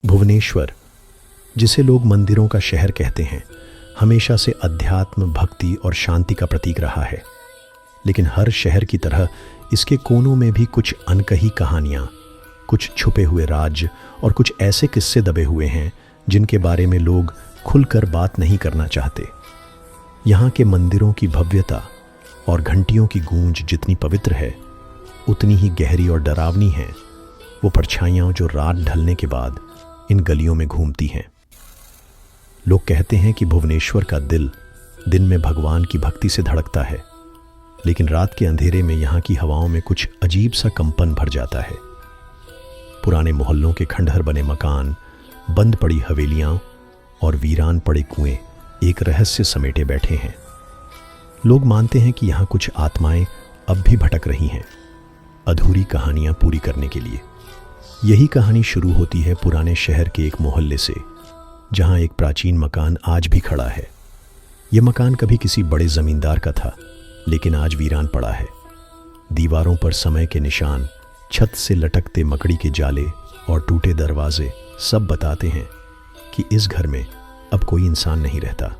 भुवनेश्वर, जिसे लोग मंदिरों का शहर कहते हैं, हमेशा से अध्यात्म, भक्ति और शांति का प्रतीक रहा है। लेकिन हर शहर की तरह इसके कोनों में भी कुछ अनकही कहानियाँ, कुछ छुपे हुए राज और कुछ ऐसे किस्से दबे हुए हैं जिनके बारे में लोग खुलकर बात नहीं करना चाहते। यहाँ के मंदिरों की भव्यता और घंटियों की गूंज जितनी पवित्र है, उतनी ही गहरी और डरावनी है वो परछाइयाँ जो रात ढलने के बाद इन गलियों में घूमती हैं। लोग कहते हैं कि भुवनेश्वर का दिल दिन में भगवान की भक्ति से धड़कता है, लेकिन रात के अंधेरे में यहाँ की हवाओं में कुछ अजीब सा कंपन भर जाता है। पुराने मोहल्लों के खंडहर बने मकान, बंद पड़ी हवेलियाँ और वीरान पड़े कुएं एक रहस्य समेटे बैठे हैं। लोग मानते हैं कि यहाँ कुछ आत्माएं अब भी भटक रही हैं, अधूरी कहानियाँ पूरी करने के लिए। यही कहानी शुरू होती है पुराने शहर के एक मोहल्ले से, जहाँ एक प्राचीन मकान आज भी खड़ा है। यह मकान कभी किसी बड़े जमींदार का था, लेकिन आज वीरान पड़ा है। दीवारों पर समय के निशान, छत से लटकते मकड़ी के जाले और टूटे दरवाजे सब बताते हैं कि इस घर में अब कोई इंसान नहीं रहता।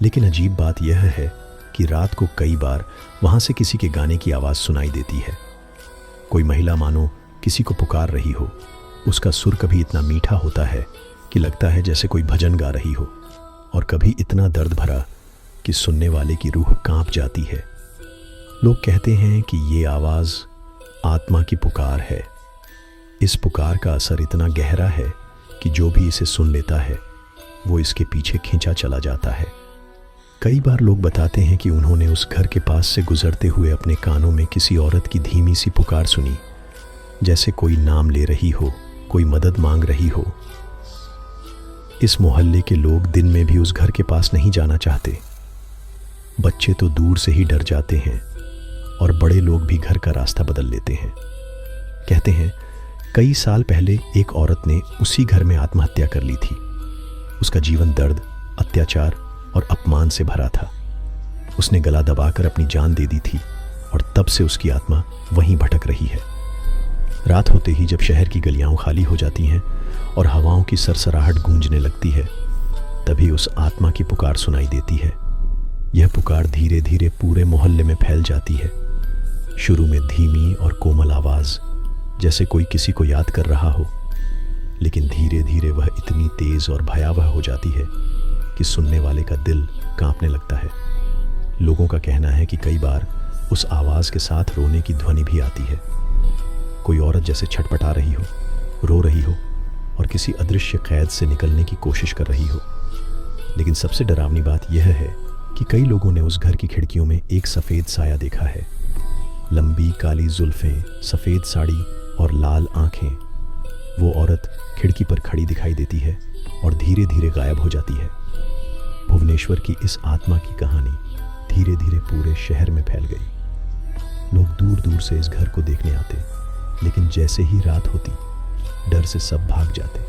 लेकिन अजीब बात यह है कि रात को कई बार वहाँ से किसी के गाने की आवाज़ सुनाई देती है। कोई महिला मानो किसी को पुकार रही हो। उसका सुर कभी इतना मीठा होता है कि लगता है जैसे कोई भजन गा रही हो, और कभी इतना दर्द भरा कि सुनने वाले की रूह कांप जाती है। लोग कहते हैं कि ये आवाज़ आत्मा की पुकार है। इस पुकार का असर इतना गहरा है कि जो भी इसे सुन लेता है वो इसके पीछे खींचा चला जाता है। कई बार लोग बताते हैं कि उन्होंने उस घर के पास से गुजरते हुए अपने कानों में किसी औरत की धीमी सी पुकार सुनी, जैसे कोई नाम ले रही हो, कोई मदद मांग रही हो। इस मोहल्ले के लोग दिन में भी उस घर के पास नहीं जाना चाहते। बच्चे तो दूर से ही डर जाते हैं और बड़े लोग भी घर का रास्ता बदल लेते हैं। कहते हैं कई साल पहले एक औरत ने उसी घर में आत्महत्या कर ली थी। उसका जीवन दर्द, अत्याचार और अपमान से भरा था। उसने गला दबाकर अपनी जान दे दी थी और तब से उसकी आत्मा वहीं भटक रही है। रात होते ही जब शहर की गलियां खाली हो जाती हैं और हवाओं की सरसराहट गूंजने लगती है, तभी उस आत्मा की पुकार सुनाई देती है। यह पुकार धीरे धीरे पूरे मोहल्ले में फैल जाती है। शुरू में धीमी और कोमल आवाज़, जैसे कोई किसी को याद कर रहा हो, लेकिन धीरे धीरे वह इतनी तेज़ और भयावह हो जाती है कि सुनने वाले का दिल कांपने लगता है। लोगों का कहना है कि कई बार उस आवाज़ के साथ रोने की ध्वनि भी आती है। कोई औरत जैसे छटपटा रही हो, रो रही हो और किसी अदृश्य कैद से निकलने की कोशिश कर रही हो। लेकिन सबसे डरावनी बात यह है कि कई लोगों ने उस घर की खिड़कियों में एक सफ़ेद साया देखा है। लंबी काली जुल्फ़ें, सफ़ेद साड़ी और लाल आँखें। वो औरत खिड़की पर खड़ी दिखाई देती है और धीरे धीरे गायब हो जाती है। भुवनेश्वर की इस आत्मा की कहानी धीरे धीरे पूरे शहर में फैल गई। लोग दूर दूर से इस घर को देखने आते, लेकिन जैसे ही रात होती, डर से सब भाग जाते।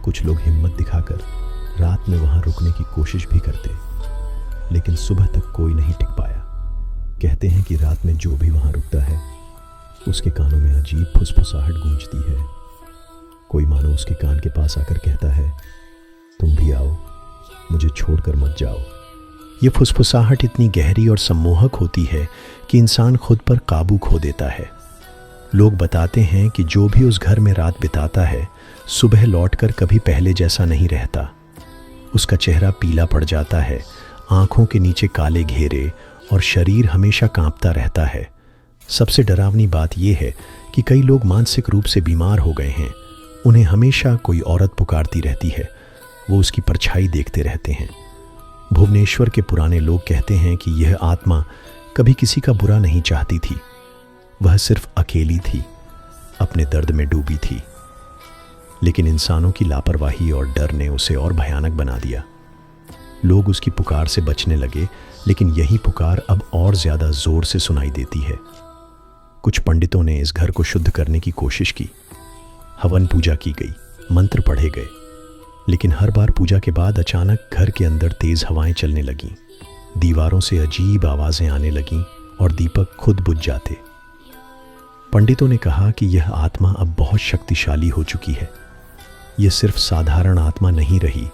कुछ लोग हिम्मत दिखाकर रात में वहां रुकने की कोशिश भी करते, लेकिन सुबह तक कोई नहीं टिक पाया। कहते हैं कि रात में जो भी वहां रुकता है, उसके कानों में अजीब फुसफुसाहट गूंजती है। कोई मानो उसके कान के पास आकर कहता है, तुम भी आओ, मुझे छोड़कर मत जाओ। ये फुसफुसाहट इतनी गहरी और सम्मोहक होती है कि इंसान खुद पर काबू खो देता है। लोग बताते हैं कि जो भी उस घर में रात बिताता है, सुबह लौटकर कभी पहले जैसा नहीं रहता। उसका चेहरा पीला पड़ जाता है, आंखों के नीचे काले घेरे और शरीर हमेशा कांपता रहता है। सबसे डरावनी बात यह है कि कई लोग मानसिक रूप से बीमार हो गए हैं। उन्हें हमेशा कोई औरत पुकारती रहती है, वो उसकी परछाई देखते रहते हैं। भुवनेश्वर के पुराने लोग कहते हैं कि यह आत्मा कभी किसी का बुरा नहीं चाहती थी। वह सिर्फ अकेली थी, अपने दर्द में डूबी थी। लेकिन इंसानों की लापरवाही और डर ने उसे और भयानक बना दिया। लोग उसकी पुकार से बचने लगे, लेकिन यही पुकार अब और ज्यादा जोर से सुनाई देती है। कुछ पंडितों ने इस घर को शुद्ध करने की कोशिश की। हवन पूजा की गई, मंत्र पढ़े गए, लेकिन हर बार पूजा के बाद अचानक घर के अंदर तेज हवाएं चलने लगीं। दीवारों से अजीब आवाजें आने लगीं और दीपक खुद बुझ जाते। पंडितों ने कहा कि यह आत्मा अब बहुत शक्तिशाली हो चुकी है, ये सिर्फ साधारण आत्मा नहीं रही,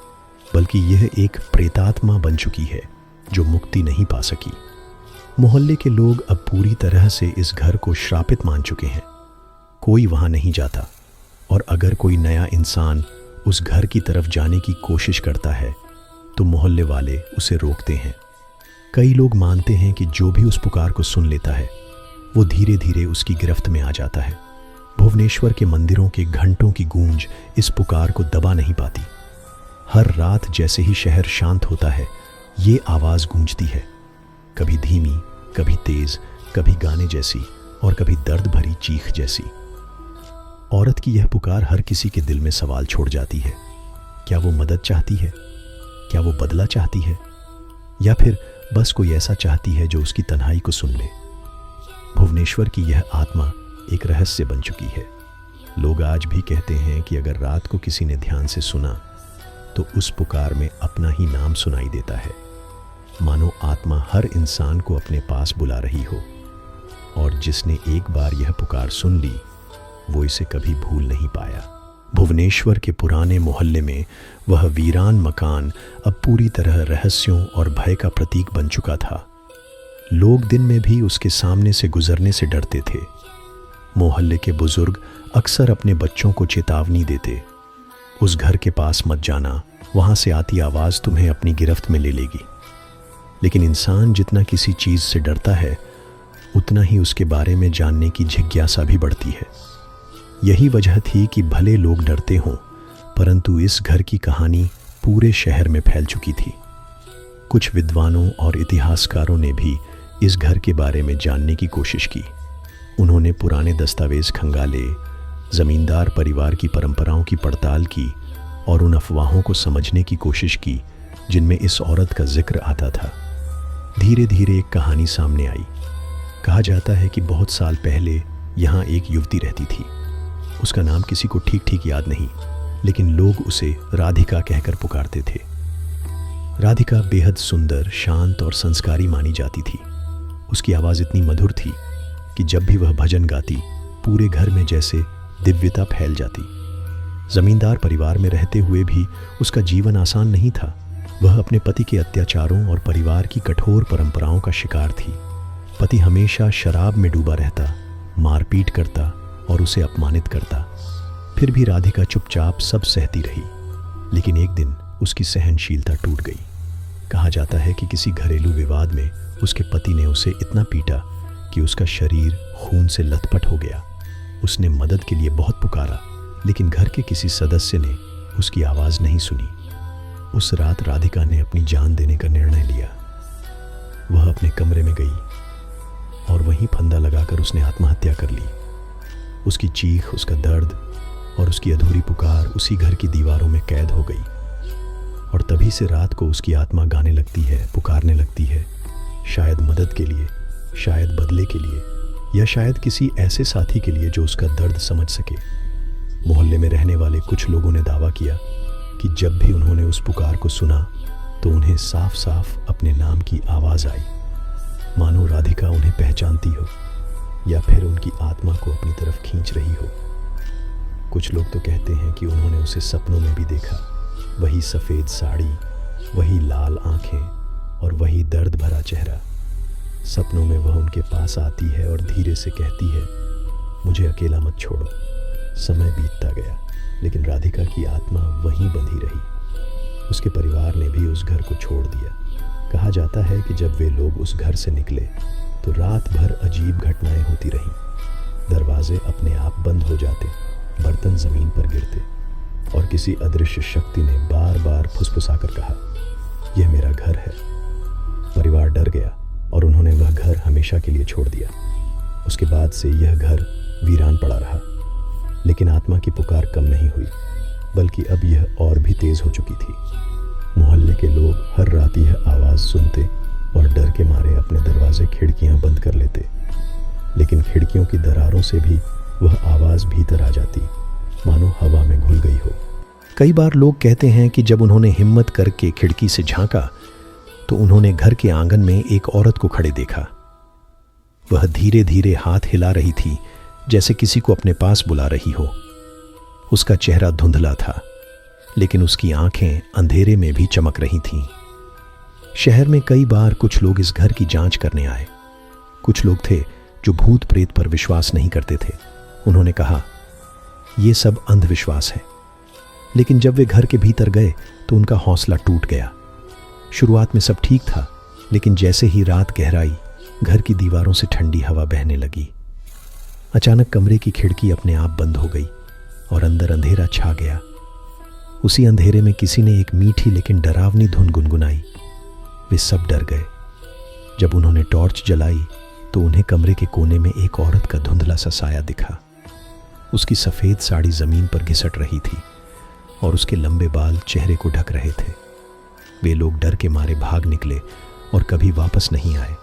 बल्कि यह एक प्रेतात्मा बन चुकी है जो मुक्ति नहीं पा सकी। मोहल्ले के लोग अब पूरी तरह से इस घर को श्रापित मान चुके हैं। कोई वहां नहीं जाता, और अगर कोई नया इंसान उस घर की तरफ जाने की कोशिश करता है तो मोहल्ले वाले उसे रोकते हैं। कई लोग मानते हैं कि जो भी उस पुकार को सुन लेता है वो धीरे धीरे उसकी गिरफ्त में आ जाता है। भुवनेश्वर के मंदिरों के घंटों की गूंज इस पुकार को दबा नहीं पाती। हर रात जैसे ही शहर शांत होता है, ये आवाज गूंजती है, कभी धीमी, कभी तेज, कभी गाने जैसी और कभी दर्द भरी चीख जैसी। औरत की यह पुकार हर किसी के दिल में सवाल छोड़ जाती है। क्या वो मदद चाहती है? क्या वो बदला चाहती है? या फिर बस कोई ऐसा चाहती है जो उसकी तन्हाई को सुन ले? भुवनेश्वर की यह आत्मा एक रहस्य बन चुकी है। लोग आज भी कहते हैं कि अगर रात को किसी ने ध्यान से सुना तो उस पुकार में अपना ही नाम सुनाई देता है, मानो आत्मा हर इंसान को अपने पास बुला रही हो। और जिसने एक बार यह पुकार सुन ली, वो इसे कभी भूल नहीं पाया। भुवनेश्वर के पुराने मोहल्ले में वह वीरान मकान अब पूरी तरह रहस्यों और भय का प्रतीक बन चुका था। लोग दिन में भी उसके सामने से गुजरने से डरते थे। मोहल्ले के बुजुर्ग अक्सर अपने बच्चों को चेतावनी देते, उस घर के पास मत जाना, वहां से आती आवाज तुम्हें अपनी गिरफ्त में ले लेगी। लेकिन इंसान जितना किसी चीज से डरता है, उतना ही उसके बारे में जानने की जिज्ञासा भी बढ़ती है। यही वजह थी कि भले लोग डरते हों, परंतु इस घर की कहानी पूरे शहर में फैल चुकी थी। कुछ विद्वानों और इतिहासकारों ने भी इस घर के बारे में जानने की कोशिश की। उन्होंने पुराने दस्तावेज खंगाले, जमींदार परिवार की परंपराओं की पड़ताल की और उन अफवाहों को समझने की कोशिश की जिनमें इस औरत का जिक्र आता था। धीरे धीरे एक कहानी सामने आई। कहा जाता है कि बहुत साल पहले यहाँ एक युवती रहती थी। उसका नाम किसी को ठीक ठीक याद नहीं, लेकिन लोग उसे राधिका कहकर पुकारते थे। राधिका बेहद सुंदर, शांत और संस्कारी मानी जाती थी। उसकी आवाज़ इतनी मधुर थी कि जब भी वह भजन गाती, पूरे घर में जैसे दिव्यता फैल जाती। जमींदार परिवार में रहते हुए भी उसका जीवन आसान नहीं था। वह अपने पति के अत्याचारों और परिवार की कठोर परंपराओं का शिकार थी। पति हमेशा शराब में डूबा रहता, मारपीट करता और उसे अपमानित करता। फिर भी राधिका चुपचाप सब सहती रही। लेकिन एक दिन उसकी सहनशीलता टूट गई। कहा जाता है कि किसी घरेलू विवाद में उसके पति ने उसे इतना पीटा कि उसका शरीर खून से लथपथ हो गया। उसने मदद के लिए बहुत पुकारा, लेकिन घर के किसी सदस्य ने उसकी आवाज़ नहीं सुनी। उस रात राधिका ने अपनी जान देने का निर्णय लिया। वह अपने कमरे में गई और वहीं फंदा लगाकर उसने आत्महत्या कर ली। उसकी चीख, उसका दर्द और उसकी अधूरी पुकार उसी घर की दीवारों में कैद हो गई। और तभी से रात को उसकी आत्मा गाने लगती है, पुकारने लगती है, शायद मदद के लिए, शायद बदले के लिए, या शायद किसी ऐसे साथी के लिए जो उसका दर्द समझ सके। मोहल्ले में रहने वाले कुछ लोगों ने दावा किया कि जब भी उन्होंने उस पुकार को सुना तो उन्हें साफ साफ अपने नाम की आवाज़ आई, मानो राधिका उन्हें पहचानती हो या फिर उनकी आत्मा को अपनी तरफ खींच रही हो। कुछ लोग तो कहते हैं कि उन्होंने उसे सपनों में भी देखा। वही सफ़ेद साड़ी, वही लाल आंखें और वही दर्द भरा चेहरा। सपनों में वह उनके पास आती है और धीरे से कहती है, मुझे अकेला मत छोड़ो। समय बीतता गया, लेकिन राधिका की आत्मा वहीं बंधी रही। उसके परिवार ने भी उस घर को छोड़ दिया। कहा जाता है कि जब वे लोग उस घर से निकले तो रात भर अजीब घटनाएं होती रहीं। दरवाजे अपने आप बंद हो जाते, बर्तन ज़मीन पर गिरते और किसी अदृश्य शक्ति ने बार बार फुसफुसाकर कहा, यह मेरा घर है। परिवार डर गया और उन्होंने वह घर हमेशा के लिए छोड़ दिया। उसके बाद से यह घर वीरान पड़ा रहा। लेकिन आत्मा की पुकार कम नहीं हुई, बल्कि अब यह और भी तेज हो चुकी थी। मोहल्ले के लोग हर रात यह आवाज़ सुनते और डर के मारे अपने दरवाजे खिड़कियां बंद कर लेते। लेकिन खिड़कियों की दरारों से भी वह आवाज़ भीतर आ जाती, मानो हवा में घुल गई हो। कई बार लोग कहते हैं कि जब उन्होंने हिम्मत करके खिड़की से झांका तो उन्होंने घर के आंगन में एक औरत को खड़े देखा। वह धीरे धीरे हाथ हिला रही थी, जैसे किसी को अपने पास बुला रही हो। उसका चेहरा धुंधला था, लेकिन उसकी आंखें अंधेरे में भी चमक रही थीं। शहर में कई बार कुछ लोग इस घर की जांच करने आए। कुछ लोग थे जो भूत प्रेत पर विश्वास नहीं करते थे। उन्होंने कहा, ये सब अंधविश्वास है। लेकिन जब वे घर के भीतर गए तो उनका हौसला टूट गया। शुरुआत में सब ठीक था, लेकिन जैसे ही रात गहराई, घर की दीवारों से ठंडी हवा बहने लगी। अचानक कमरे की खिड़की अपने आप बंद हो गई और अंदर अंधेरा छा गया। उसी अंधेरे में किसी ने एक मीठी लेकिन डरावनी धुन गुनगुनाई। वे सब डर गए। जब उन्होंने टॉर्च जलाई तो उन्हें कमरे के कोने में एक औरत का धुंधला सा साया दिखा। उसकी सफ़ेद साड़ी ज़मीन पर घिसट रही थी और उसके लंबे बाल चेहरे को ढक रहे थे। वे लोग डर के मारे भाग निकले और कभी वापस नहीं आए।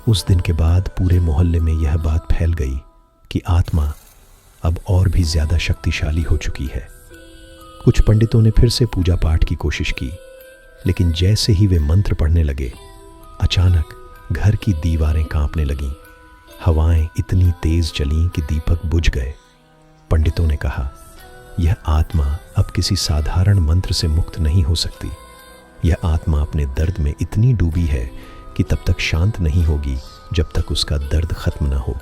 उस दिन के बाद पूरे मोहल्ले में यह बात फैल गई कि आत्मा अब और भी ज़्यादा शक्तिशाली हो चुकी है। कुछ पंडितों ने फिर से पूजा पाठ की कोशिश की, लेकिन जैसे ही वे मंत्र पढ़ने लगे, अचानक घर की दीवारें कांपने लगीं। हवाएं इतनी तेज चलीं कि दीपक बुझ गए। पंडितों ने कहा, यह आत्मा अब किसी साधारण मंत्र से मुक्त नहीं हो सकती। यह आत्मा अपने दर्द में इतनी डूबी है कि तब तक शांत नहीं होगी जब तक उसका दर्द खत्म न हो।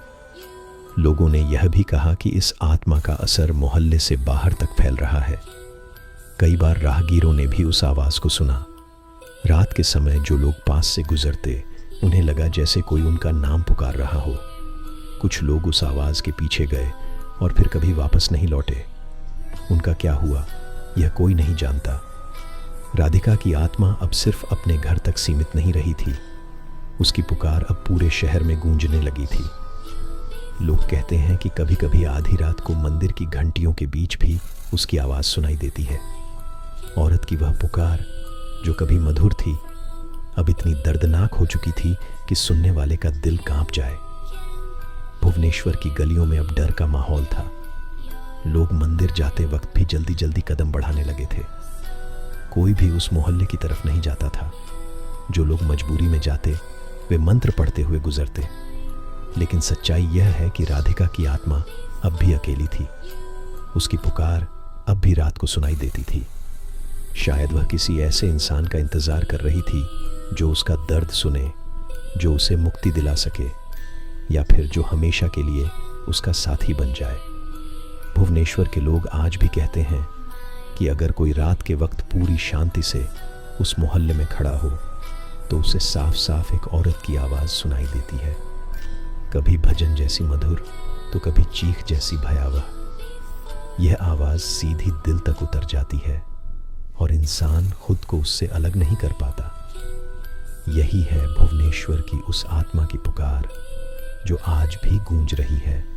लोगों ने यह भी कहा कि इस आत्मा का असर मोहल्ले से बाहर तक फैल रहा है। कई बार राहगीरों ने भी उस आवाज़ को सुना। रात के समय जो लोग पास से गुजरते, उन्हें लगा जैसे कोई उनका नाम पुकार रहा हो। कुछ लोग उस आवाज़ के पीछे गए और फिर कभी वापस नहीं लौटे। उनका क्या हुआ, यह कोई नहीं जानता। राधिका की आत्मा अब सिर्फ अपने घर तक सीमित नहीं रही थी। उसकी पुकार अब पूरे शहर में गूंजने लगी थी। लोग कहते हैं कि कभी कभी आधी रात को मंदिर की घंटियों के बीच भी उसकी आवाज़ सुनाई देती है। औरत की वह पुकार, जो कभी मधुर थी, अब इतनी दर्दनाक हो चुकी थी कि सुनने वाले का दिल कांप जाए। भुवनेश्वर की गलियों में अब डर का माहौल था। लोग मंदिर जाते वक्त भी जल्दी जल्दी कदम बढ़ाने लगे थे। कोई भी उस मोहल्ले की तरफ नहीं जाता था। जो लोग मजबूरी में जाते, वे मंत्र पढ़ते हुए गुजरते। लेकिन सच्चाई यह है कि राधिका की आत्मा अब भी अकेली थी। उसकी पुकार अब भी रात को सुनाई देती थी। शायद वह किसी ऐसे इंसान का इंतजार कर रही थी जो उसका दर्द सुने, जो उसे मुक्ति दिला सके, या फिर जो हमेशा के लिए उसका साथी बन जाए। भुवनेश्वर के लोग आज भी कहते हैं कि अगर कोई रात के वक्त पूरी शांति से उस मोहल्ले में खड़ा हो तो उसे साफ साफ एक औरत की आवाज़ सुनाई देती है। कभी भजन जैसी मधुर, तो कभी चीख जैसी भयावह। यह आवाज़ सीधी दिल तक उतर जाती है और इंसान खुद को उससे अलग नहीं कर पाता। यही है भुवनेश्वर की उस आत्मा की पुकार जो आज भी गूंज रही है।